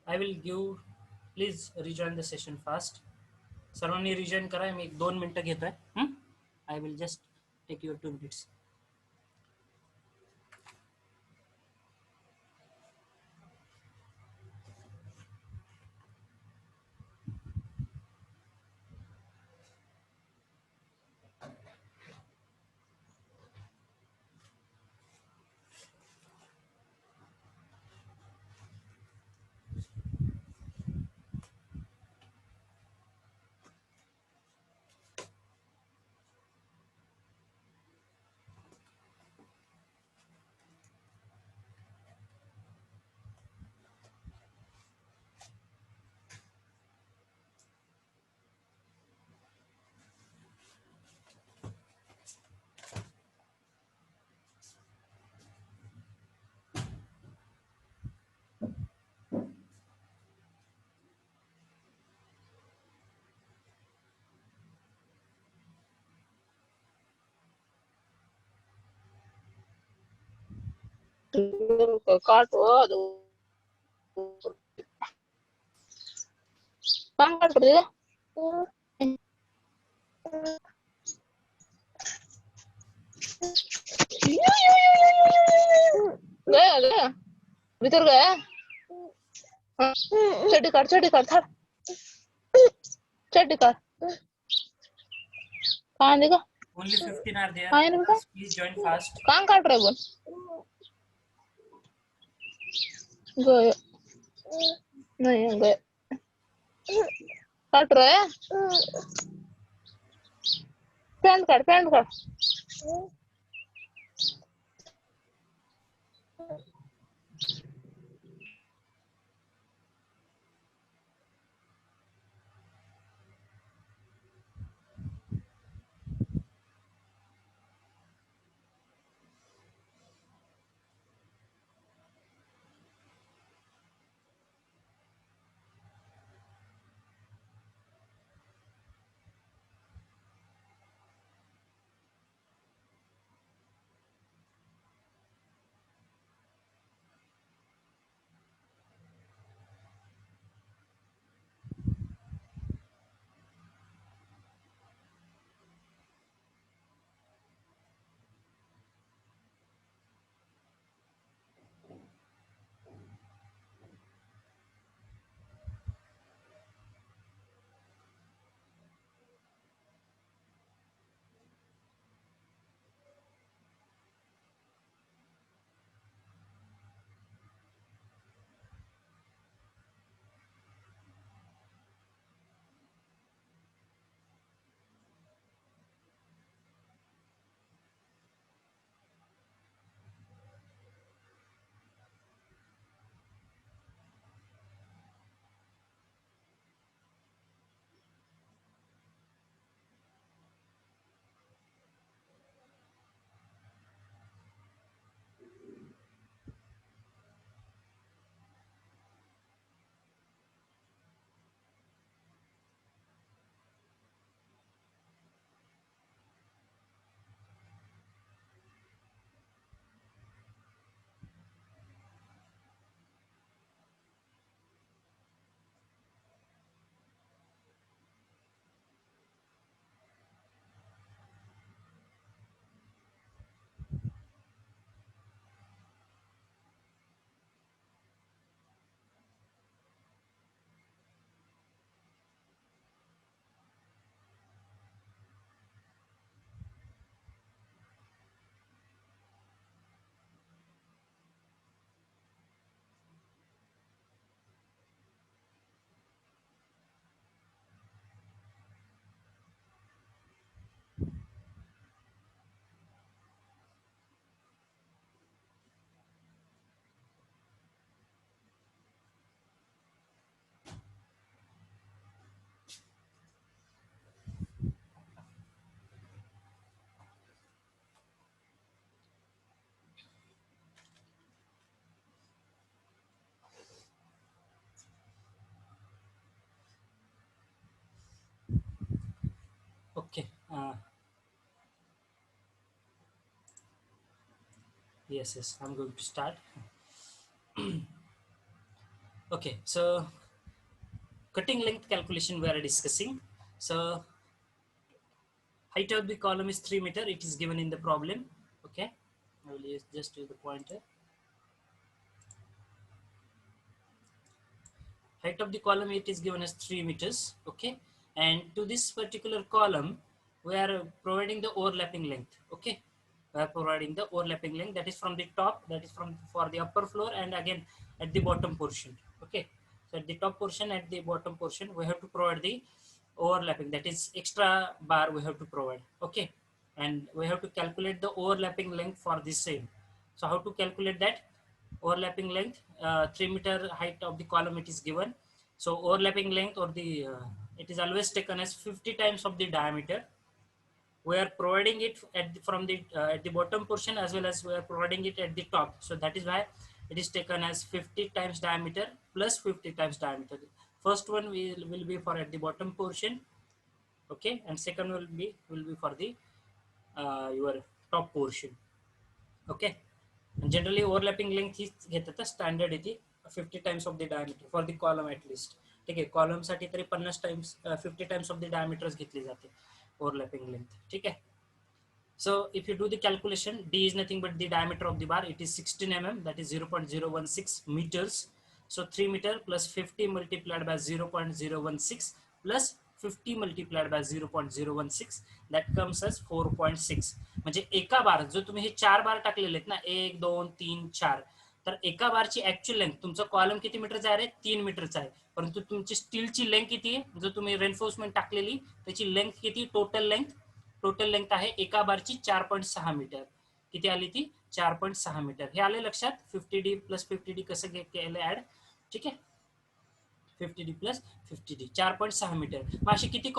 I will give. Please rejoin the session fast. सर्वांनी rejoin करा मी 2 मिनिटं घेतोय. I will just take your 2 minutes. काटो काम काट दे गया गया भीतर गया चड्डी काट था चड्डी काट कहाँ देखा Only 15 are there. कहाँ है इनका Please join fast. कहाँ काट रहे बोल गए नहीं गए काट रहे हैं पैंट काट Okay. Yes. I'm going to start. Okay, so cutting length calculation we are discussing. So height of the column is 3 meter. It is given in the problem. Okay, I will just use the pointer. Height of the column it is given as 3 meters. Okay, and to this particular column we are providing the overlapping length. Okay, we are providing the overlapping length, that is from the top, that is from for the upper floor, and again at the bottom portion. Okay, so at the top portion, at the bottom portion we have to provide the overlapping, that is extra bar we have to provide. Okay, and we have to calculate the overlapping length for the same. So how to calculate that? Overlapping length, 3 meter height of the column it is given. So overlapping length, or the it is always taken as 50 times of the diameter. We are providing it from the at the bottom portion, as well as we are providing it at the top. So that is why it is taken as 50 times diameter plus 50 times diameter. First one will be for at the bottom portion. Okay, and second will be for the your top portion. Okay, and generally overlapping length ही घेतात standard येते 50 times of the diameter for the column at least. ठीक आहे, कॉलमसाठी तरी 50 times 50 times of the diameters घेतली जाते overlapping length. ठीक आहे. So if you do the calculation, d is nothing but the diameter of the bar. It is 16 mm, that is 0.016 meters. So 3 meter plus 50 multiplied by 0.016 plus 50 multiplied by 0.016, that comes as 4.6. म्हणजे एका बार जो तुम्ही हे 4 बार टाकलेले आहेत ना, 1 2 3 4, तर एका बारची ऍक्च्युअल लेंथ, तुमचा कॉलम किती मीटरचा आहे? 3 मीटरचा आहे. परंतु तुमची स्टीलची लेंथ किती आहे? जो तुम्ही रेन्फोर्समेंट टाकलेली त्याची लेंथ किती? टोटल लेंथ आहे एका बारची 4.6 मीटर. किती आली ती? 4.6 मीटर. हे आले लक्षात? 50D प्लस 50D कसं केलं ऍड? ठीक आहे, 50D प्लस 50D 4.6 मीटर. मग अशी किती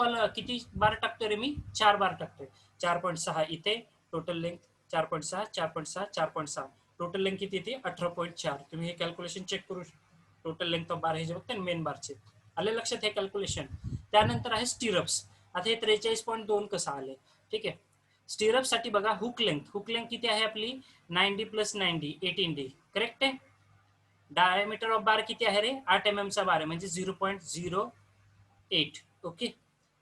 बार टाकतोय रे मी? 4 बार टाकतोय. 4.6 इथे टोटल लेंथ 4.6 4.6 4.6, टोटल लेंथ किती येते? 18.4. तुम्ही हे कॅल्क्युलेशन चेक करू. टोटल लेंथ ऑफ बार हे जे बघते मेन बारचे. आले लक्षात हे कॅल्क्युलेशन? त्यानंतर आहे स्टिरप्स. आता हे 43.2 कसं आले? ठीक आहे, स्टिरप साठी बघा, हुक लेंथ किती आहे आपली? 9D plus 9D 18D. Correct आहे. डायमीटर ऑफ बार किती आहे रे? 8 mm चा बार आहे, म्हणजे 0.08. ओके,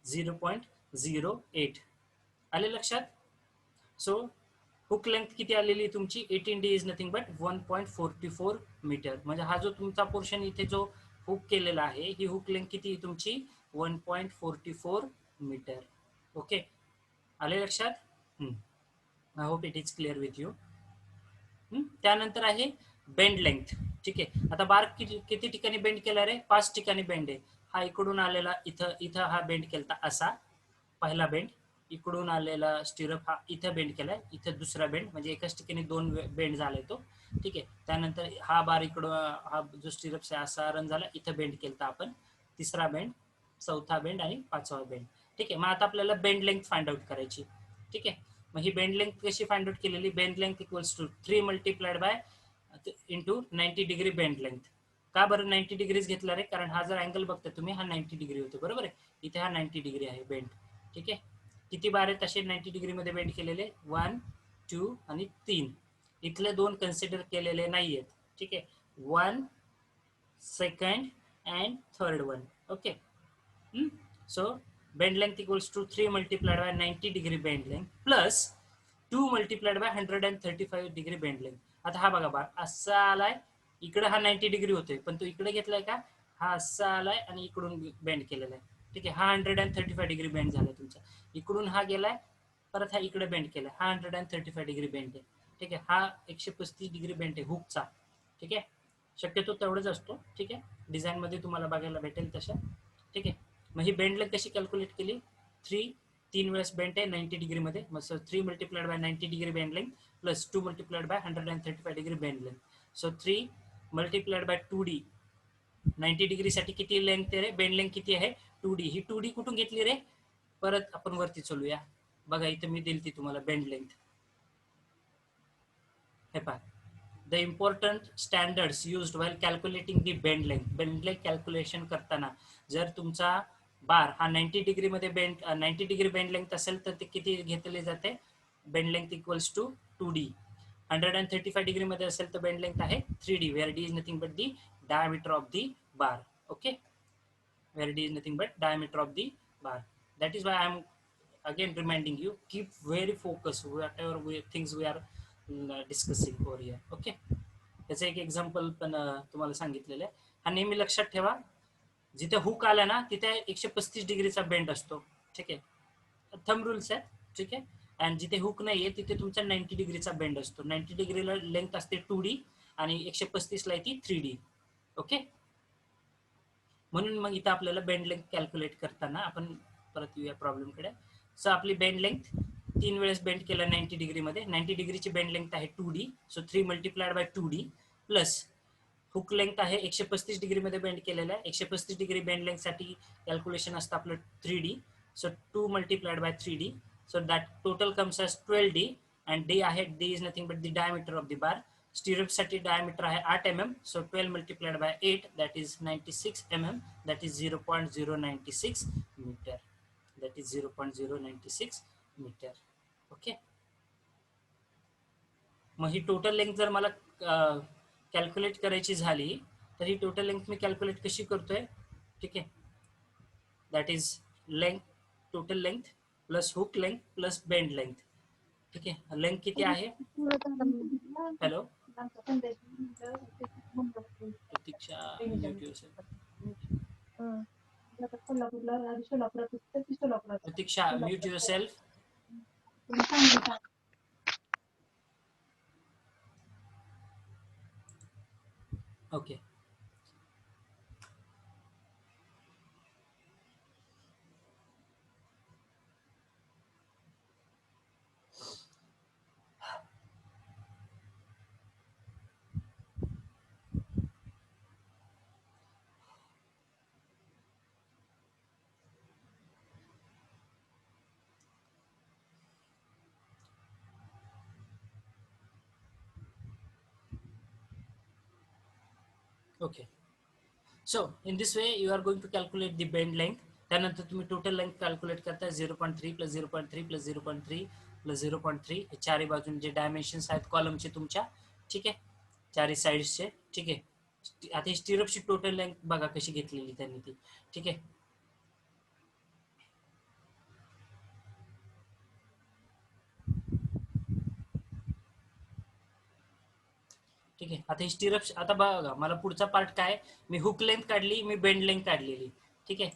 0.08 आले लक्षात? सो हुक लेंथ किती आलेली तुमची? 18D is nothing but 1.44 metre. म्हणजे हा जो तुमचा पोर्शन इथे जो हुक केलेला आहे, ही हुक लेंथ किती तुमची? 1.44 मीटर. ओके, आले लक्षात? I hope it is clear with you. त्यानंतर आहे बेंड लेंथ. ठीक आहे, आता बार किती ठिकाणी बेंड केला रे? 5 ठिकाणी बेंड आहे. हा इकडून आलेला इथं हा बेंड केला असा, पहिला बेंड. इकडून आलेला स्टिरप हा इथं बेंड केलाय, इथं दुसरा बेंड, म्हणजे एकाच ठिकाणी 2 बेंड झालाय तो. ठीक आहे, त्यानंतर हा बार इकडं, हा जो स्टिरप्स आहे असा रन झाला, इथं बेंड केलता आपण. तिसरा बेंड, चौथा बेंड आणि 5वा बेंड. ठीक आहे, मग आता आपल्याला बेंड लेंथ फाइंड आउट करायची. ठीक आहे, मग ही बेंड लेंथ कशी फाइंड आउट केलेली? Bend length equals to 3 multiplied by into 90 degree bend length. का बरं 90 डिग्रीज घेतला रे? कारण हा जर अँगल बघता तुम्ही, हा 90 डिग्री होतो, बरोबर आहे. इथे हा 90 डिग्री आहे बेंड. ठीक आहे, किती बार आहेत असे 90 डिग्री मध्ये बेंड केलेले? 1 2 आणि 3. इथले 2 कन्सिडर केलेले नाहीयेत. ठीक आहे, 1 second and third one. Okay, so bend length equals to 3 multiplied by 90 degree bend length plus 2 multiplied by 135 degree bend length. आता हा बघा बार असा आलाय, इकडे हा 90 डिग्री होतोय, पण तो इकडे घेतलाय का? हा असा आलाय आणि इकडून बेंड केलेला आहे. ठीक आहे, हा 135 डिग्री बेंड झालाय तुमचा. इकडून हा गेलाय, परत हा इकडे बेंड केलाय, हा 135 डिग्री बेंड आहे. ठीक आहे, हा 135 डिग्री बेंड आहे हुकचा. ठीक आहे, शक्यतो तेवढंच असतो. ठीक आहे, डिझाईन मध्ये तुम्हाला बघायला भेटेल तशा. ठीक आहे, मग ही बेंड लेंथ कशी कॅल्क्युलेट केली? 3 वेळेस बेंड आहे 90 डिग्री मध्ये, मग 3 multiplied by 90 degree bend length plus 2 multiplied by 135 degree bend length. So 3 multiplied bye 2D. 90 degree साठी किती लेंथ आहे रे? बेंड लेंथ किती आहे? 2D. ही 2D कुठून घेतली रे? परत आपण वरती चलूया. बघा इथं मी दिली तुम्हाला बेंड लेंथ. हे पहा, the important standards used while calculating the bend length. Bend length calculation करताना जर तुमचा बार हा 90 डिग्री मध्ये 90 डिग्री बेंड लेंथ असेल तर ते किती घेतले जाते? Bend length equals to 2D. 135 degree मध्ये असेल तर बेंड लेंथ आहे 3D, where D is nothing but the diameter of the bar. Okay, where d is nothing but diameter of the bar. That is why I am again reminding you, keep very focused whatever things we are discussing over here. Okay, याचं एक example पण तुम्हाला सांगितलेलं आहे. हा नेहमी लक्षात ठेवा, जिथे हुक आला ना तिथे 135 डिग्रीचा बेंड असतो. ठीक आहे, थंब रूल्स आहेत. ठीक आहे, आणि जिथे हुक नाहीये तिथे तुमचा 90 डिग्रीचा बेंड असतो. 90 डिग्रीला लेंथ असते 2D आणि 135 ला ती 3D. ओके, म्हणून मग इथं आपल्याला बेंड लेंथ कॅल्क्युलेट करताना आपण परत येऊया प्रॉब्लेमकडे. सो आपली बेंड लेंथ 3 वेळेस बेंड केला 90 डिग्रीमध्ये. 90 डिग्रीची बेंड लेंथ आहे 2D, so 3 multiplied bye 2D plus hook length आहे 135 डिग्रीमध्ये बेंड केलेला आहे. 135 डिग्री बेंड लेंथसाठी कॅल्क्युलेशन असतं आपलं 3D, so 2 multiplied bye 3D, so that total comes as 12D, and D आहे, D is nothing but the diameter of the bar. Stirrup साठी diameter आहे 8 mm, so 12 multiplied by 8, that is 96 mm, that is 0.096 meter, that is 0.096 meter. Okay, मग ही total length जर मला calculate करायची झाली तर ही total length मी calculate कशी करतोय. ठीक आहे, that is length, total length plus hook length plus bend length. ठीक आहे, लेंथ किती आहे. Hello Pratiksha, Pratiksha mute yourself. Okay, okay. So in this way you are going to calculate the bend length. त्यानंतर तुम्ही total length calculate करताय 0.3 plus 0.3 plus 0.3 plus 0.3. हे चारही बाजून जे डायमेन्शन्स आहेत कॉलमचे तुमच्या. ठीक आहे, चारही साईड्सचे. ठीक आहे, आता स्टिरअपची टोटल लेंथ बघा कशी घेतलेली त्यांनी ती. ठीक आहे, ठीक आहे. आता स्टिरअप, आता बघा मला पुढचा पार्ट काय, मी हुक लेंथ काढली, मी बेंड लेंथ काढलेली. ठीक आहे,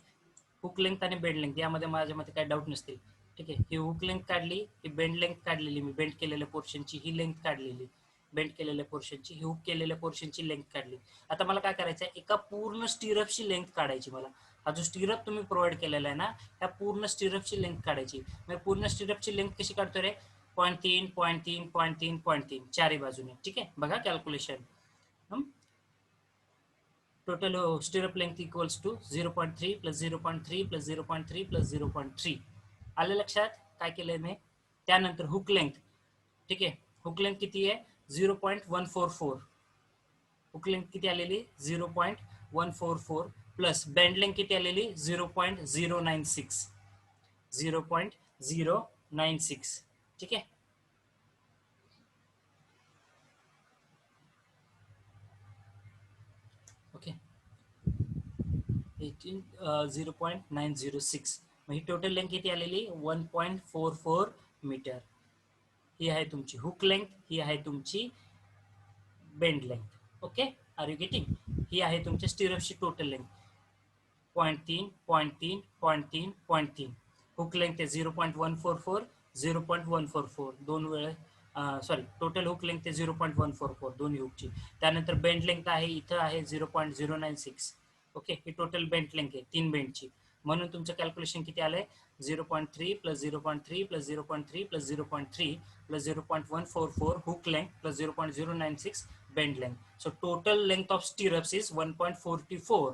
हुक लेंथ आणि बेंड लेंथ यामध्ये माझ्या मते काही डाऊट नसतील. ठीक आहे, ही हुक लेंथ काढली, ही बेंड लेंथ काढलेली, मी बेंड केलेल्या पोर्शनची ही लेंथ काढलेली, बेंड केलेल्या पोर्शनची, ही हुक केलेल्या पोर्शनची लेंथ काढली. आता मला काय करायचं आहे, एका पूर्ण स्टिरअपची लेंथ काढायची मला. हा जो स्टिरअप तुम्ही प्रोव्हाइड केलेला आहे ना, ह्या पूर्ण स्टिरअपची लेंथ काढायची. मग पूर्ण स्टिरअपची लेंथ कशी काढतो रे, 0.3 0.3 0.3 0.3 चारही बाजूने. ठीक आहे, बघा calculation. Total stirrup length equals to 0.3 plus 0.3 plus 0.3 plus 0.3. आलं लक्षात काय केलंय मी. त्यानंतर हुक लेंथ. ठीक आहे, हुक लेंथ किती आहे 0.144. हुक लेंथ किती आलेली 0.144 प्लस बेंड लेंथ किती आलेली 0.096. 0.096. ठीक आहे, ओके, 0.906. मग ही टोटल लेंथ किती आलेली 1.44 मीटर. ही आहे तुमची हुक लेंथ, ही आहे तुमची bend length. Okay, are you getting. ही आहे तुमच्या स्टिरअपची टोटल लेंथ 0.3 0.3 0.3 0.3. हुक लेंथ आहे 0.144 0.144 दोन वेळेस, सॉरी टोटल हुक लेंथ आहे 0.144 दोन्ही हुकची. त्यानंतर बेंड लेंथ आहे इथं आहे 0.096. ओके, ही टोटल बेंड लेंथ आहे 3 बेंडची. म्हणून तुमचं कॅल्क्युलेशन किती आलंय 0.3 plus 0.3 plus 0.3 plus 0.3 plus 0.144 hook length plus 0.096 bend length. So total length of stirrups is 1.44.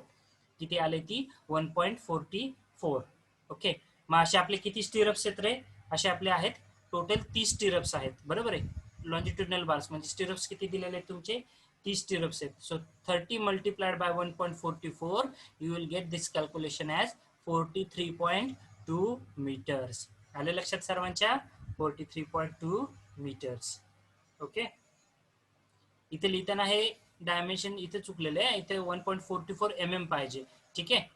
किती आले ती 1.44. ओके, मग असे आपले किती स्टिरअप्स आहेत रे, असे आपले आहेत टोटल 30 स्टिरअप्स आहेत. बरोबर आहे, लॉन्जिट्युडनल बार्स म्हणजे स्टिरअप्स किती दिलेले आहेत तुमचे 30 स्टिरअप्स आहेत. So 30 multiplied by 1.44 you will get this calculation as 43.2 metres. आले लक्षात सर्वांच्या 43.2 मीटर्स. ओके, इथे लिहिताना हे डायमेन्शन इथे चुकलेलं आहे, इथे 1.44 mm पाहिजे. ठीक आहे,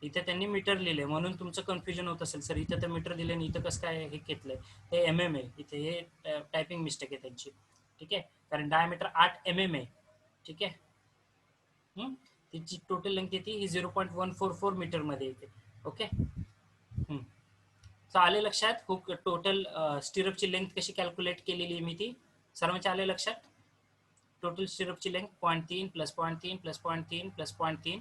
इथे त्यांनी मीटर लिहिले म्हणून तुमचं कन्फ्युजन होत असेल, सर इथे तर मीटर दिले आणि इथं कसं काय हे घेतलंय, हे mm आहे, इथे हे टायपिंग मिस्टेक आहे त्यांची. ठीक आहे, कारण डायमीटर 8 mm आहे. ठीक आहे, तिची टोटल लेंथ येते ही 0.144 मीटर मध्ये येते. ओके, आले लक्षात हुक टोटल स्टिरपची लेंथ कशी कॅल्क्युलेट केलेली मी ती सर्वांच्या आले लक्षात. टोटल स्टिरपची length 0.3 plus 0.3 plus 0.3 plus 0.3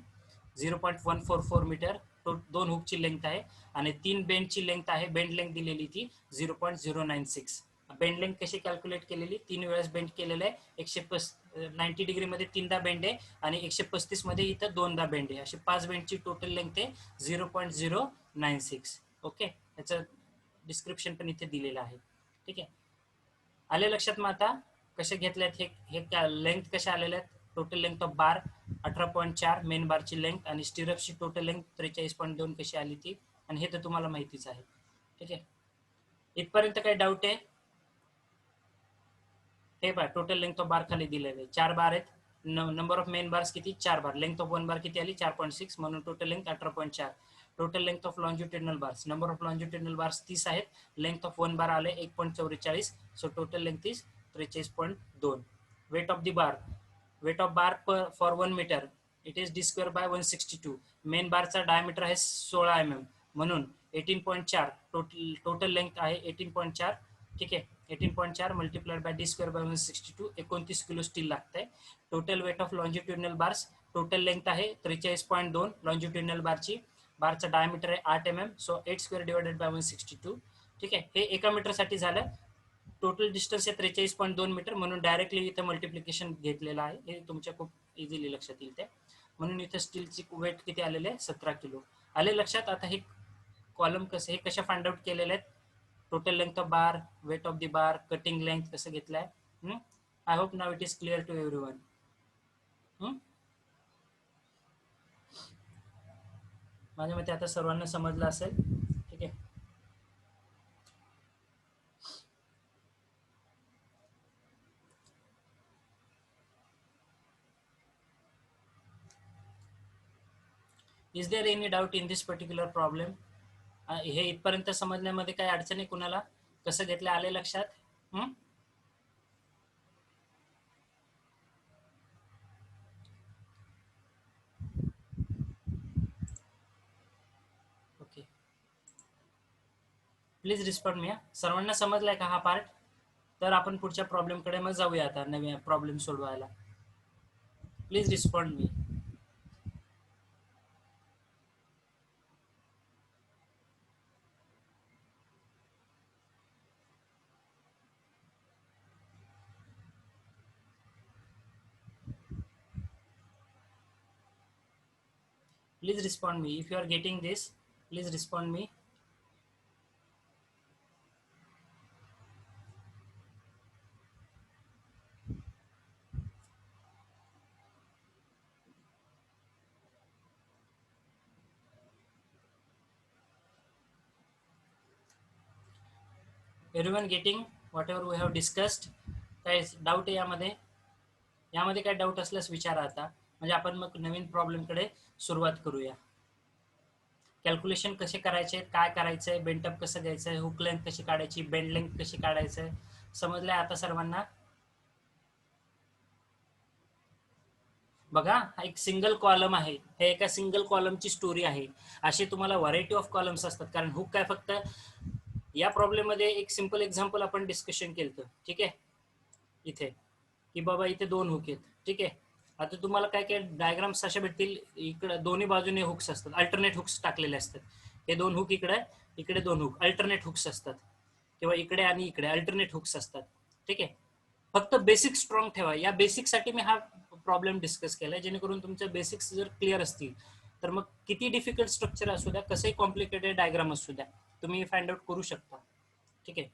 0.144 metre दोन हुकची लेंथ आहे आणि 3 बेंडची लेंथ आहे. बेंड लेंथ दिलेली ती 0.096. बेंड लेंथ कशी कॅल्क्युलेट केलेली, 3 वेळेस बेंड केलेलं आहे. 90 डिग्री मध्ये 3दा बेंड आहे आणि 135 मध्ये इथं 2दा बेंड आहे. अशी 5 बेंडची टोटल लेंथ आहे 0.096. ओके, याचं डिस्क्रिप्शन पण इथे दिलेलं आहे. ठीक आहे, आले लक्षात. मग आता कसे घेतल्यात हे लेंथ कशा आलेल्या आहेत. Total length of bar 18.4 main बारची लेंथ आणि स्टिरप्सची टोटल लेंथ 43.2 कशी आली ती, आणि हे तर तुम्हाला माहितीच आहे. ठीक आहे, इथपर्यंत काही डाऊट आहे. हे पहा, टोटल लेंथ ऑफ बार खाली दिलेले 4 बार आहेत. नंबर ऑफ मेन बार्स किती, 4 बार. लेंथ ऑफ 1 बार किती आली, 4.6, म्हणून total length 18.4. Total length of longitudinal bars, number of longitudinal bars 30 आहेत. लेंथ ऑफ 1 बार आले 1.44, so total length is 43.2. Weight of the bar, weight of bar for 1 metre it is d² by 162. Main बारचा diameter आहे 16 mm, म्हणून 18.4 total length आहे 18.4. ठीक आहे, 18.4 multiplied by d² by 162, 29 kilo steel लागतंय. Total weight of longitudinal bars, total length आहे 43.2 longitudinal बारची. बारचा डायमीटर आहे 8 mm, सो 8² डिवायडेड बाय 162. ठीक आहे, हे एका मीटरसाठी झालं. टोटल डिस्टन्स आहे 43.2 मीटर, म्हणून डायरेक्टली इथं मल्टिप्लिकेशन घेतलेलं आहे. हे तुमच्या खूप इझिली लक्षात येईल ते. म्हणून इथं स्टीलची वेट किती आलेले आहे, 17 किलो आले लक्षात. आता हे कॉलम कसं, हे कशा फाइंड आउट केलेले आहेत, total length of bar, weight of the bar, cutting length कसं घेतलाय. I hope now it is clear to everyone. माझ्या मते आता सर्वांना समजलं असेल. ठीक आहे, is there any doubt in this particular problem. हे इथपर्यंत समजण्यामध्ये काही अडचण आहे कुणाला, कसं घेतलं आले लक्षात. Okay, please respond me. सर्वांना समजलाय का हा पार्ट. तर आपण पुढच्या प्रॉब्लेमकडे मग जाऊया आता, नवीन प्रॉब्लेम सोडवायला. Please respond me. Please respond me. If you are getting this, please respond me. Everyone getting whatever we have discussed? काय डाऊट आहे यामध्ये, यामध्ये काय डाऊट असल्यास विचारा आता, म्हणजे आपण मग नवीन प्रॉब्लेमकडे सुरुवात करूया. कॅल्क्युलेशन कसे करायचे, काय करायचंय, बेंटअप कसं घ्यायचंय, हुक लेंथ कशी काढायची, बेंड लेंथ कशी काढायचंय, समजलंय आता सर्वांना. बघा, हा एक सिंगल कॉलम आहे, हे एका सिंगल कॉलमची स्टोरी आहे. असे तुम्हाला व्हरायटी ऑफ कॉलम्स असतात, कारण हुक काय फक्त या प्रॉब्लेम मध्ये एक सिंपल एक्झाम्पल आपण डिस्कशन केलं. ठीक आहे, इथे की बाबा इथे 2 हुक आहेत. ठीक आहे, आता तुम्हाला काय काय डायग्राम्स अशा भेटतील, इकडे दोन्ही बाजूने हुक्स असतात, अल्टरनेट हुक्स टाकलेले असतात. हे 2 हुक इकडे, इकडे 2 हुक अल्टरनेट हुक्स असतात, किंवा इकडे आणि इकडे अल्टरनेट हुक्स असतात. ठीक आहे, फक्त बेसिक स्ट्रॉंग ठेवा. या बेसिकसाठी मी हा प्रॉब्लेम डिस्कस केलाय, जेणेकरून तुमचे बेसिक्स जर क्लिअर असतील तर मग किती डिफिकल्ट स्ट्रक्चर असू द्या, कसंही कॉम्प्लिकेटेड डायग्राम असू द्या, तुम्ही फाइंड आउट करू शकता. ठीक आहे,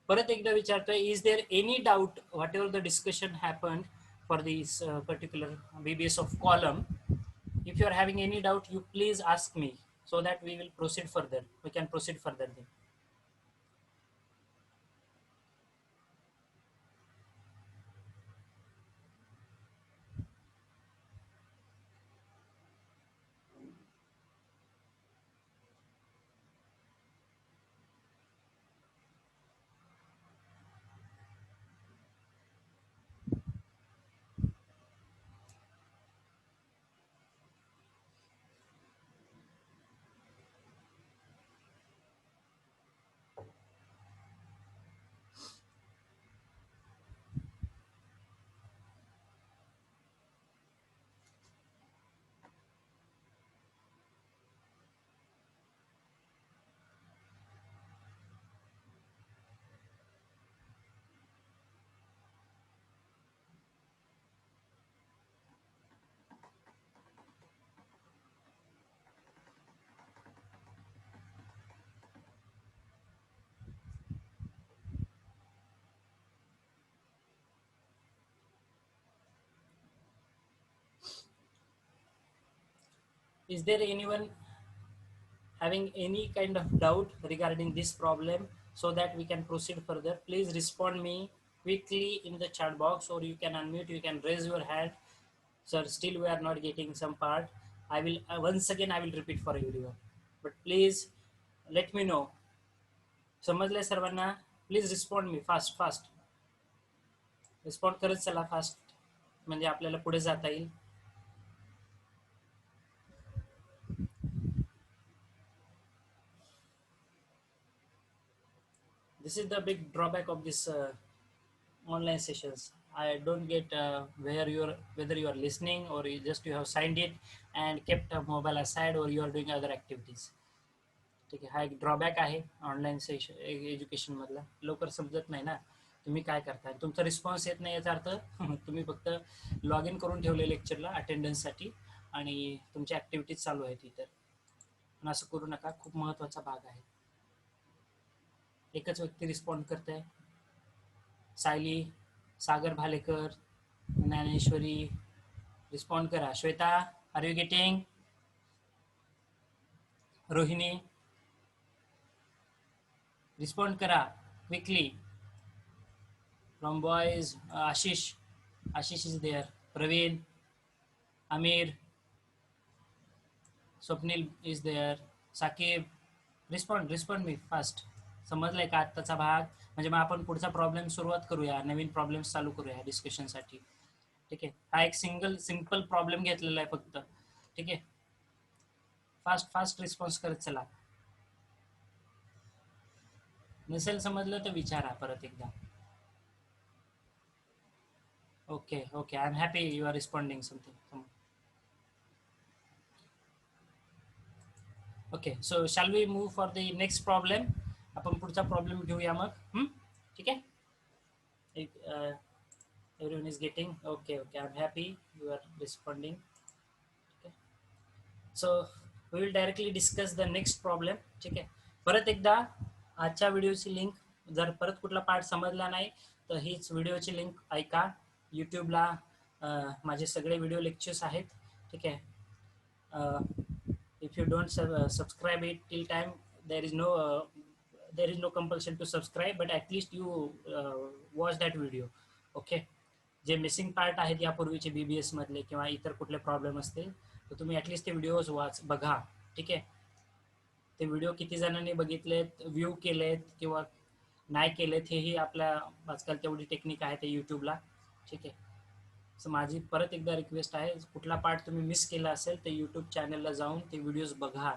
परत एकदा विचारतोय, is there any doubt whatever the discussion happened for this particular BBS of column. If you are having any doubt, you please ask me so that we will proceed further. We can proceed further then. Is there anyone having any kind of doubt regarding this problem, so that we can proceed further? Please respond me quickly in the chat box, or you can unmute, you can raise your hand. Sir, still we are not getting some part. I will once again I will repeat for everyone, but please let me know. समजले सर्वांना? Please respond me fast fast. Respond करत चला fast, म्हणजे आपल्याला पुढे जाता येईल. This is the big drawback of this online sessions. I don't get whether you are listening, or you have signed it and kept a mobile aside, or you are doing other activities. ठीक आहे, हा एक drawback आहे online session education मधला. लवकर समजत नाही ना तुम्ही काय करताय, तुमचा रिस्पॉन्स येत नाही याचा अर्थ तुम्ही फक्त लॉग इन करून ठेवले लेक्चरला अटेंडन्ससाठी, आणि तुमची ॲक्टिव्हिटीज चालू आहेत इतर. पण असं करू नका, खूप महत्त्वाचा भाग आहे. एकच व्यक्ती रिस्पॉन्ड करते आहे, सायली, सागर भालेकर, ज्ञानेश्वरी. रिस्पॉन्ड करा. Shweta, are you getting? Rohini, respond करा quickly. From boys, Ashish is there. Praveen, Amir, Swapnil is there. Sakib, respond me fast. समजलंय का आत्ताचा भाग? म्हणजे मग आपण पुढचा प्रॉब्लेम सुरुवात करूया, नवीन प्रॉब्लेम्स चालू करूया डिस्कशनसाठी. ठीक आहे, हा एक सिंपल प्रॉब्लेम घेतलेला आहे फक्त. ठीक आहे, फास्ट रिस्पॉन्स करत चला. नसेल समजलं तर विचारा परत एकदा. Okay, I'm happy you are responding something. Okay, so shall we move for the next problem? आपण पुढचा प्रॉब्लेम घेऊया मग. ठीक आहे. Everyone is getting okay, I'm happy you are responding. Okay, so we will directly discuss the next problem. ठीक आहे, परत एकदा आजच्या व्हिडिओची लिंक, जर परत कुठला पार्ट समजला नाही तर हीच व्हिडिओची लिंक ऐका. यूट्यूबला माझे सगळे व्हिडिओ लेक्चर्स आहेत. ठीक आहे, if you don't subscribe it till time, there is no compulsion to subscribe, but at least you watch that video. Okay, जे मिसिंग पार्ट आहेत यापूर्वीचे BBS मधले किंवा इतर कुठले प्रॉब्लेम असतील तर तुम्ही ॲटलिस्ट ते व्हिडिओज बघा. ठीक आहे, ते व्हिडिओ किती जणांनी बघितलेत, व्ह्यू केलेत किंवा नाही केलेत, हेही आपल्या आजकाल तेवढी टेक्निक आहे ते यूट्यूबला. ठीक आहे, सो माझी परत एकदा रिक्वेस्ट आहे, कुठला पार्ट तुम्ही मिस केला असेल तर यूट्यूब चॅनलला जाऊन ते व्हिडिओज बघा.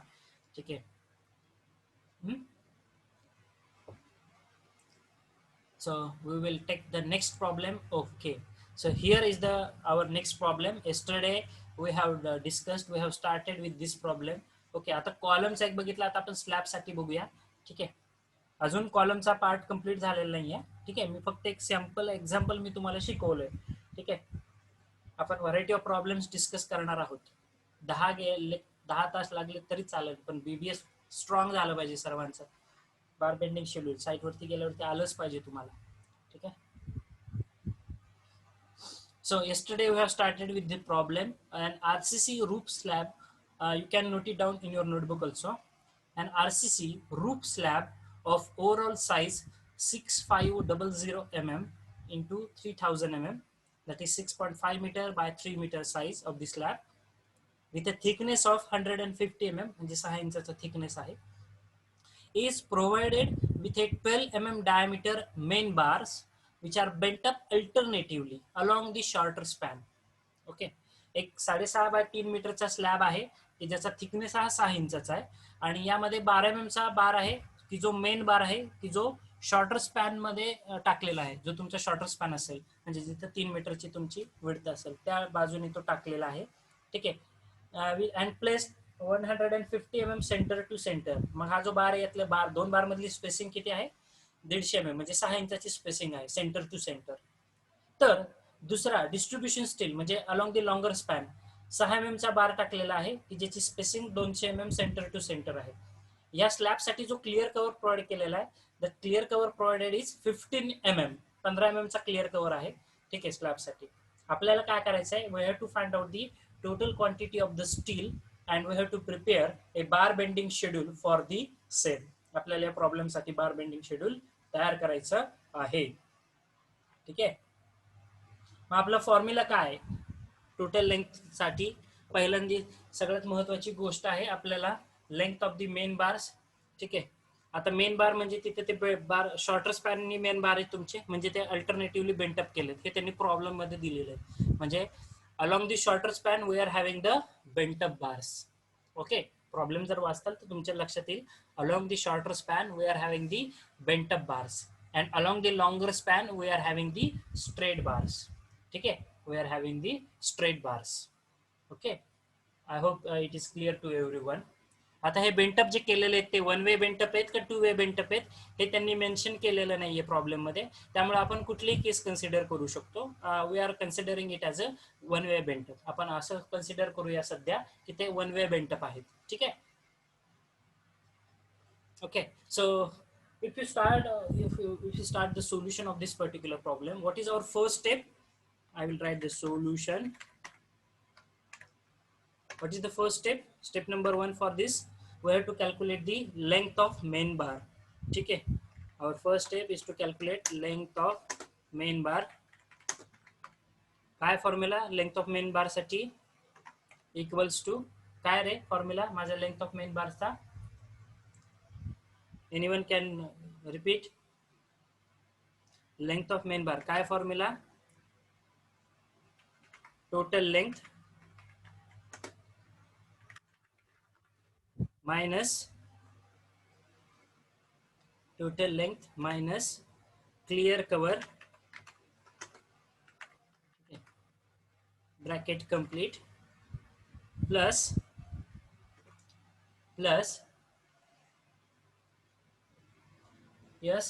ठीक आहे. So we will take the next problem. Okay, so here is our next problem. Yesterday we have discussed, we have started with this problem. Okay, आता कॉलमचा एक बघितला, आता आपण स्लॅबसाठी बघूया. ठीक आहे, अजून कॉलमचा पार्ट कंप्लीट झालेला नाही आहे. ठीक आहे, मी फक्त एक सॅम्पल एक्झाम्पल मी तुम्हाला शिकवलंय. ठीक आहे, आपण व्हरायटी ऑफ प्रॉब्लेम्स डिस्कस करणार आहोत. 10 तास लागले तरी चालेल, पण BBS स्ट्रॉंग झालं पाहिजे सर्वांचं. बार बेंडिंग शेड्यूल साईटवरती गेल्यावरती आलंच पाहिजे तुम्हाला. ठीक आहे, so yesterday we have started with the problem, an RCC roof slab. You can note it down in your notebook also. An RCC roof slab of overall size 6500 mm into 3000 mm, that is 6.5 meter by 3 meter size of the slab, with a thickness of 150 mm, म्हणजे 6 इंचाचा thickness आहे, is provided with a 12 mm diameter main bars which are bent up alternatively along the shorter span. Okay, एक 6.5 bye 3 मीटरचा slab आहे की ज्याचा thickness हा 6 इंचाचा आहे, आणि यामध्ये 12 mm चा बार आहे की जो मेन बार आहे की जो शॉर्टर स्पॅन मध्ये टाकलेला आहे. जो तुमचा शॉर्टर स्पॅन असेल, म्हणजे जिथे 3 मीटरची तुमची विड्थ असेल त्या बाजूने तो टाकलेला आहे. ठीक आहे, and place 150 mm centre to centre. मग हा जो बार आहे यातले दोन बार मधली स्पेसिंग किती आहे? 150 mm, म्हणजे 6 इंचाची स्पेसिंग आहे सेंटर टू सेंटर. तर दुसरा डिस्ट्रीब्युशन स्टील म्हणजे along the longer span 6 mm चा बार टाकलेला आहे की ज्याची spacing 200 mm centre to centre आहे. या स्लॅबसाठी जो क्लिअर कव्हर प्रोव्हाइड केलेला आहे, the clear cover provided is 15 mm, 15 mm चा क्लिअर कव्हर आहे. ठीक आहे, स्लॅबसाठी आपल्याला काय करायचं आहे, we have to find out the total quantity of the steel and we have to prepare a bar bending schedule for the same. आपल्याला या प्रॉब्लेम साठी बार बेंडिंग शेड्यूल तयार करायचं आहे. ठीक आहे. मग आपला फॉर्म्युला काय आहे टोटल लेंथ साठी? पहिल्यांदा सगळ्यात महत्वाची गोष्ट आहे आपल्याला length of the main bars. ठीक आहे. आता मेन बार म्हणजे तिथे ते बार शॉर्टर स्पॅननी मेन बार आहे तुमचे, म्हणजे ते अल्टरनेटिव्हली बेंटअप केलेत, हे त्यांनी प्रॉब्लेम मध्ये दिलेले आहे. म्हणजे along the shorter span we are having the bent up bars. Okay, problem जर वाचताल तर तुमच्या लक्षात येईल. along the shorter span we are having the bent up bars and along the longer span we are having the straight bars. ठीक आहे, we are having the straight bars. Okay, I hope it is clear to everyone. आता हे bent up जे केलेले आहेत ते one way bent up आहेत का टू वे बेंटअप आहेत हे त्यांनी मेन्शन केलेलं नाहीये प्रॉब्लेम मध्ये, त्यामुळे आपण कुठलीही केस कन्सिडर करू शकतो. We are considering it as a one way bent up. आपण असं कन्सिडर करूया सध्या की ते वन वे बेंटअप आहेत. ठीक आहे. Okay, so if you start the solution of this particular problem, what is our first step? I will write the solution. What is the first step? Step number 1 for this, we have to calculate the length of main bar. ठीक है, our first step is to calculate length of main bar. काय formula length of main bar साठी? Equals to काय रे formula माझा length of main बारचा? Anyone can repeat? Length of main bar काय formula? Total length minus total length minus clear cover, okay, bracket complete, plus yes,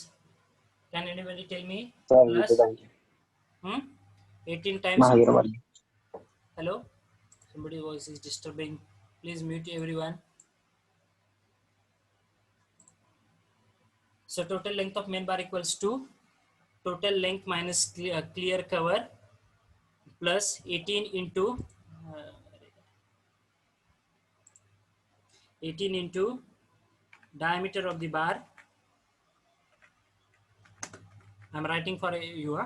can anybody tell me? Plus 18 times. Hello, somebody's voice is disturbing, please mute everyone. So total length of main bar equals to total length minus clear cover plus 18 into 18 into diameter of the bar. I'm writing for you,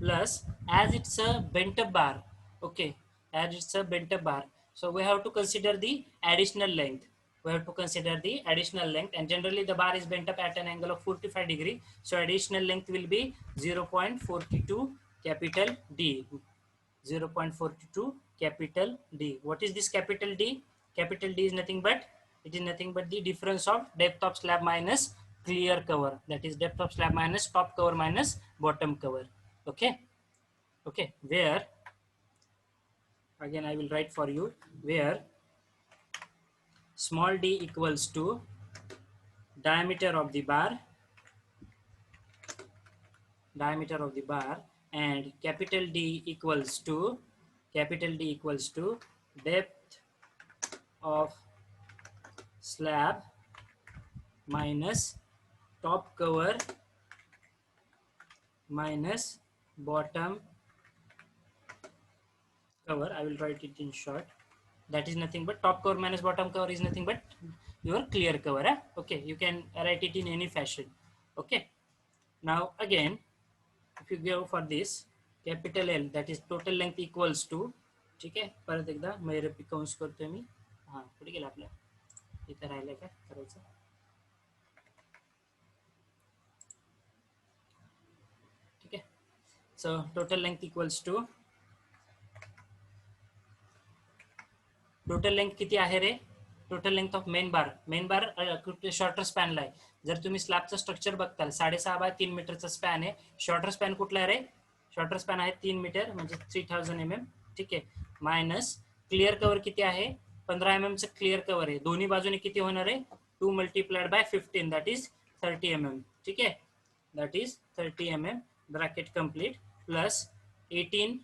plus as it's a bent up bar. Okay, as it's a bent up bar, so we have to consider the additional length. We have to consider the additional length, and generally the bar is bent up at an angle of 45 degree, so additional length will be 0.42 capital D. 0.42 capital D. What is this capital D? Capital D is nothing but the difference of depth of slab minus clear cover, that is depth of slab minus top cover minus bottom cover. Okay, okay, where again I will write for you, where small d equals to diameter of the bar and capital D equals to depth of slab minus top cover minus bottom cover. I will write it in short. That is nothing but top cover minus bottom cover is nothing but your clear cover. Okay, you can write it in any fashion. Okay, now again if you go for this capital L, that is total length equals to, ठीक आहे, परत एकदा मैरपी कंस करतोय मी. हा कुठे गेला आपला, इथे राहिलंय का करायचं? ठीक आहे, so total length equals to total length किती आहे रे? Total length of main bar shorter स्पॅनला आहे. जर तुम्ही स्लॅबचं स्ट्रक्चर बघताल 6.5 बाय 3 मीटरचा स्पॅन आहे. शॉर्टर स्पॅन कुठला आहे रे? शॉर्टर स्पॅन आहे 3 मीटर म्हणजे 3000 mm. ठीक आहे, मायनस क्लिअर कव्हर किती आहे? 15 mm चं क्लिअर कव्हर आहे. दोन्ही बाजूने किती होणार आहे? 2 multiplied by 15, that is 30 mm. ठीक आहे, that is 30 mm, bracket complete, plus 18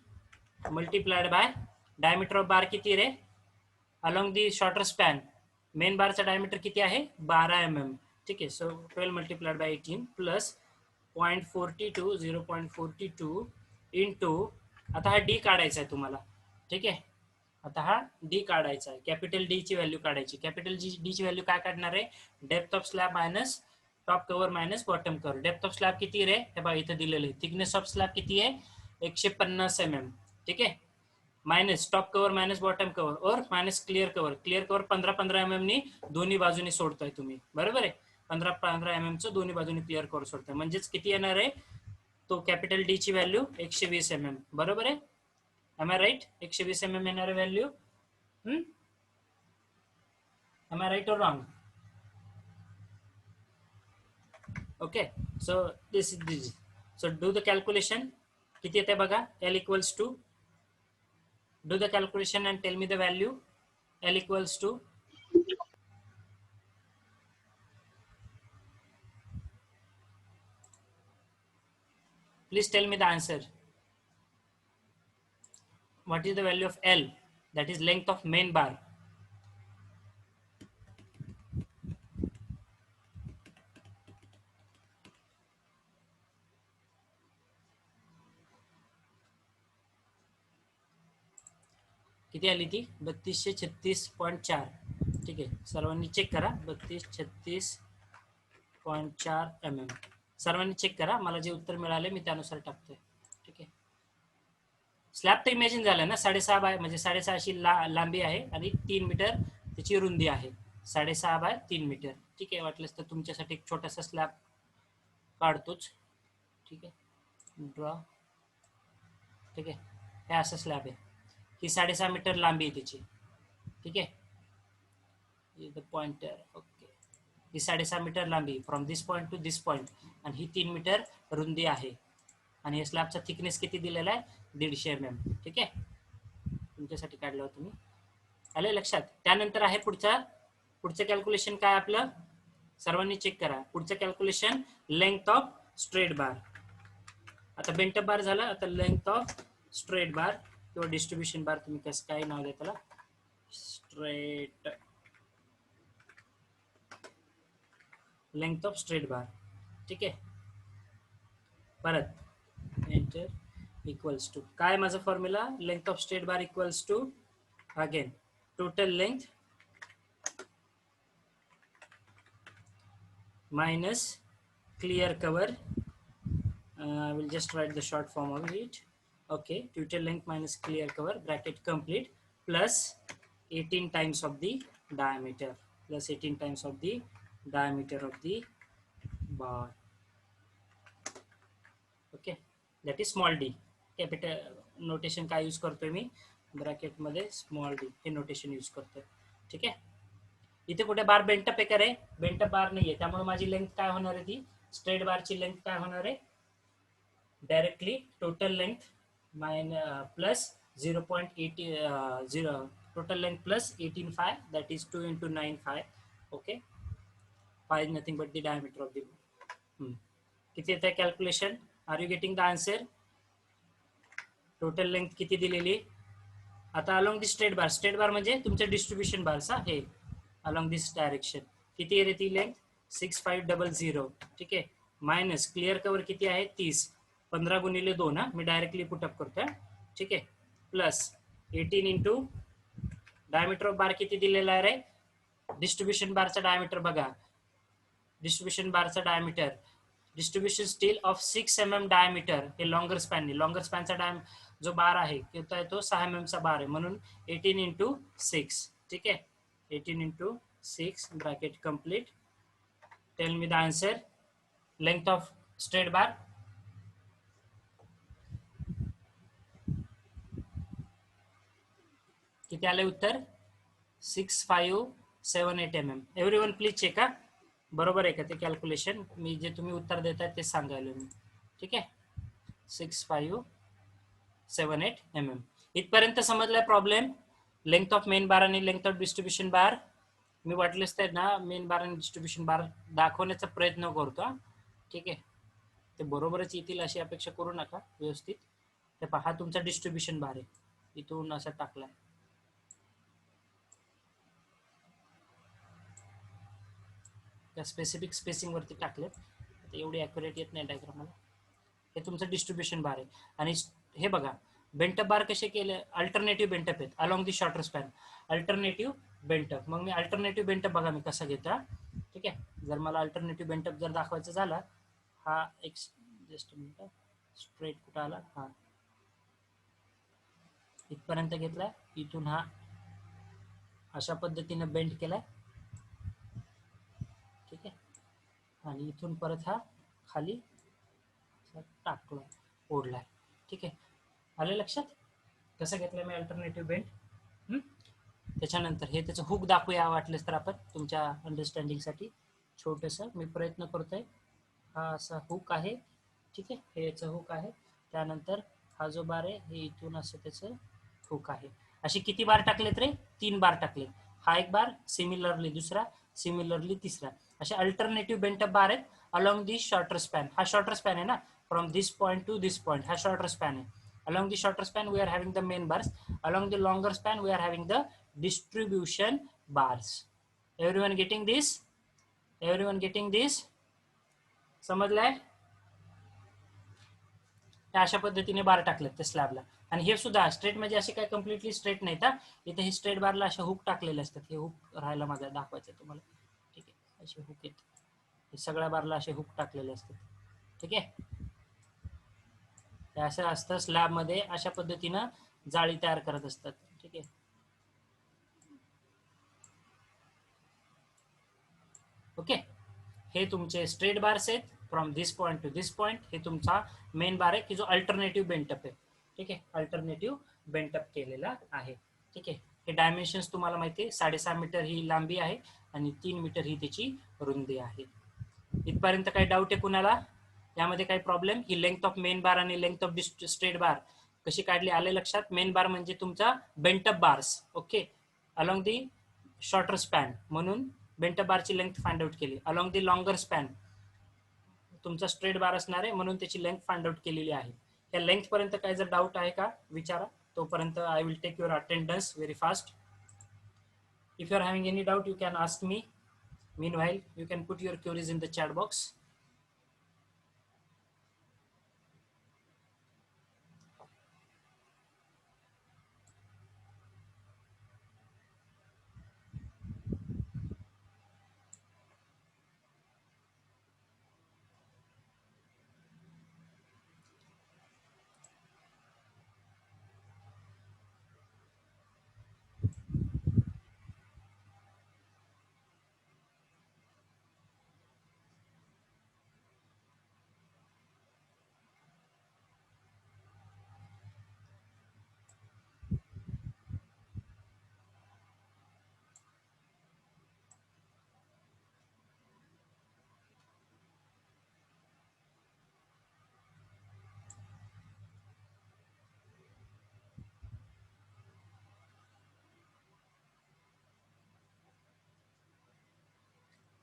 multiplied by diameter of bar किती रे? Along the shorter span main बारचा डायमीटर किती आहे? 12 mm. ठीक आहे, so 12 multiplied by 18 plus 0.42 0.42 into, आता हा डी काढायचा आहे तुम्हाला. ठीक आहे, आता हा डी काढायचा आहे, कॅपिटल डी ची व्हॅल्यू काढायची. कॅपिटल डी ची व्हॅल्यू काय काढणार आहे, depth of slab minus top cover minus bottom cover. Depth of slab किती रे, हे बघा इथे दिलेलं आहे. थिकनेस ऑफ स्लॅब किती आहे, 150 mm. ठीक आहे, minus top cover minus bottom cover और minus clear cover. Clear cover 15-15 mm नी दोन्ही बाजूनी सोडताय तुम्ही, बरोबर आहे. 15-15 mm चं दोन्ही बाजूनी क्लिअर कव्हर सोडताय, म्हणजेच किती येणार आहे तो कॅपिटल डी ची व्हॅल्यू 120 mm. बरोबर आहे, एम आय राईट. 120 mm येणार value. Am I right or wrong? Okay, so this is this. So do the calculation. किती येते बघा, L equals to, do the calculation and tell me the value. L equals to, please tell me the answer. What is the value of L? That is length of main bar. किती आली ती, 3236.4. ठीक आहे, सर्वांनी check करा. 3236.4 mm. सर्वांनी check करा, मला जे उत्तर मिळाले मी त्यानुसार टाकतोय. ठीक आहे, स्लॅब तर इमॅजिन झालं ना, 6.5 बाय म्हणजे 6.5 लांबी आहे आणि 3 मीटर त्याची रुंदी आहे. 6.5 बाय 3 मीटर. ठीक आहे, वाटलंच तर तुमच्यासाठी एक छोटासा स्लॅब काढतोच. ठीक आहे, ड्रॉ. ठीक आहे, हे असं स्लॅब आहे, ही 6.5 मीटर लांबी आहे त्याची. ठीक आहे, पॉइंटर. ओके, ही 6.5 मीटर लांबी from this point two this point, आणि ही 3 मीटर रुंदी आहे. आणि हे स्लॅबचा थिकनेस किती दिलेला आहे, 150 mm. ठीक आहे, तुमच्यासाठी काढलं होतं मी, आलं लक्षात. त्यानंतर आहे पुढचं कॅल्क्युलेशन काय आपलं, सर्वांनी चेक करा. पुढचं कॅल्क्युलेशन लेंथ ऑफ स्ट्रेट बार. आता बेंट बार झाला, आता लेंथ ऑफ स्ट्रेट बार किंवा डिस्ट्रीब्युशन बार, तुम्ही कसं काय नाव द्या त्याला, straight length of straight bar. ठीक आहे, परत एंटर इक्वल्स टू काय माझा formula, length of straight bar equals to again total length minus clear cover. I will just write the short form of it. Okay, total length minus clear cover bracket complete plus 18 times of the diameter, plus 18 times of the diameter of the bar. Okay, that is small d. Capital notation काय use करतोय मी, bracket मध्ये small D हे notation use करतोय. ठीक आहे, इथे कुठे बार bent up आहे का रे, बेंटअप बार नाहीये, त्यामुळे माझी लेंथ काय होणार आहे, ती स्ट्रेट बारची लेंथ काय होणार आहे, directly total length plus 0.80 total length plus 18.5, that is 2 into 9.5. Okay, 5 is nothing but the diameter of the bar. किती येतं calculation, are you getting the answer. Total length किती दिलेली, आता अलॉंग दी स्ट्रेट बार म्हणजे तुमच्या डिस्ट्रीब्युशन बारचा हे along दिस direction किती आहे रे ती लेंथ, 6500. ठीक आहे, मायनस क्लिअर कव्हर किती आहे, 30, 15 गुणिले 2. हा मी डायरेक्टली पुटअप करतोय. ठीक आहे, plus 18 into diameter of bar किती दिलेला आहे रे, डिस्ट्रीब्युशन बारचा डायमीटर बघा, डिस्ट्रीब्युशन बारचा diameter, distribution steel of 6 mm diameter, हे लॉंगर स्पॅनचा जो बार आहे तो 6 mm चा बार आहे, म्हणून 18 इंटू 6. ठीक आहे, 18 into 6 bracket complete. Tell me the answer. Length of straight bar. किती आले उत्तर, 6578 mm. Everyone please check. बरोबर आहे का ते कॅल्क्युलेशन, मी जे तुम्ही उत्तर देताय ते सांगायला मी. ठीक आहे, 6578 mm. इथपर्यंत समजलाय problem, length of main bar आणि लेंथ ऑफ डिस्ट्रीब्युशन बार. मी वाटलेच तर ना मेन बार आणि डिस्ट्रीब्युशन बार दाखवण्याचा प्रयत्न करतो. ठीक आहे, ते बरोबरच येतील अशी अपेक्षा करू नका, व्यवस्थित. हे पहा, तुमचा डिस्ट्रीब्युशन बार आहे, इथून असा टाकलाय. त्या स्पेसिफिक स्पेसिंग वरती टाकले, एवढी ॲक्युरेट येत नाही डायग्राम मला. हे तुमचं डिस्ट्रीब्युशन बार आहे, आणि हे बघा बेंटअप बार कसे केले, अल्टरनेटिव्ह बेंटअप आहेत along the shorter span, alternative bent up. मग मी अल्टरनेटिव्ह बेंटअप बघा मी कसा घेता. ठीक आहे, जर मला अल्टरनेटिव्ह बेंटअप जर दाखवायचा झाला, हा एक जस्ट मिनिट, स्ट्रेट कुठं आला, हा इथपर्यंत घेतला, इथून हा अशा पद्धतीने बेंड केलाय. ठीक आहे, आणि इथून परत हा खाली टाकला, ओढलाय. ठीक आहे, आले लक्षात कसं घेतलं मी अल्टरनेटिव्ह बेंड. त्याच्यानंतर हे त्याचं हुक दाखवूया वाटलेस तर आपण तुमच्या अंडरस्टँडिंगसाठी. छोटंसं मी प्रयत्न करतोय. हा असा हुक आहे. ठीक आहे, हे याचं हुक आहे. त्यानंतर हा जो बार आहे हे इथून असं त्याचं हुक आहे. असे किती बार टाकलेत रे, 3 बार टाकले. हा एक बार, सिमिलरली दुसरा, सिमिलरली तिसरा. असे अल्टरनेटिव्ह बेंटअप बार आहेत अलॉंग दी शॉर्टर स्पॅन. हा शॉर्टर स्पॅन आहे ना, from this point two this point, हा शॉर्टर स्पॅन आहे. along the shorter span we are having the main bars, along the longer span we are having the distribution bars. Everyone getting this? Everyone getting this? समजलंय? अशा पद्धतीने बार टाकलेत त्या स्लॅबला. आणि हे सुद्धा straight म्हणजे असे काय कम्प्लिटली स्ट्रेट नाहीत. इथे हे स्ट्रेट बारला असे हुक टाकलेले असतात. हे हुक राहायला माझा दाखवायचं तुम्हाला. ठीक आहे, असे हुक आहेत, हे सगळ्या बारला असे हुक टाकलेले असतात. ठीक आहे, असं असतं स्लॅबमध्ये, अशा पद्धतीनं जाळी तयार करत असतात. ठीक आहे, ओके. हे तुमचे स्ट्रेट बार्स आहेत from this point two this point. हे तुमचा मेन बार आहे की जो अल्टरनेटिव्ह बेंटअप आहे. ठीक आहे, अल्टरनेटिव्ह बेंटअप केलेला आहे. ठीक आहे, हे डायमेन्शन्स तुम्हाला माहिती आहे, 6.5 मीटर ही लांबी आहे आणि 3 मीटर ही त्याची रुंदी आहे. इथपर्यंत काही डाऊट आहे कुणाला यामध्ये काही problem? He length of main bar आणि लेंथ ऑफ स्ट्रेट बार कशी काढली, आले लक्षात? मेन बार म्हणजे तुमचा bent up bars, okay, along the shorter span, म्हणून बेंटअप बारची लेंथ फाइंड आउट केली. अलॉंग दी लॉंगर स्पॅन तुमचा स्ट्रेट बार असणार आहे म्हणून त्याची लेंथ फाइंड आउट केलेली आहे. या लेंथ पर्यंत काही जर डाऊट आहे का विचारा, तोपर्यंत I will take your attendance very fast. If you are having any doubt you can ask me. Meanwhile, you can put your queries in the chat box.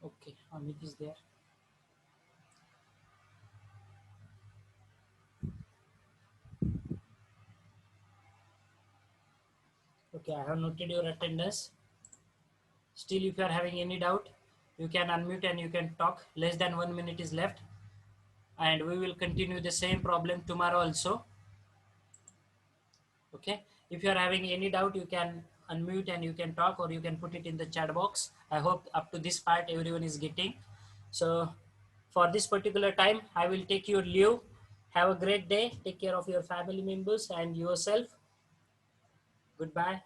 Okay, Amit is there. Okay, I have noted your attendance. Still, if you are having any doubt, you can unmute and you can talk. Less than 1 minute is left, and we will continue the same problem tomorrow also. Okay, if you are having any doubt, you can unmute and you can talk, or you can put it in the chat box. I hope up to this part everyone is getting. So for this particular time, I will take your leave. Have a great day. Take care of your family members and yourself. Goodbye.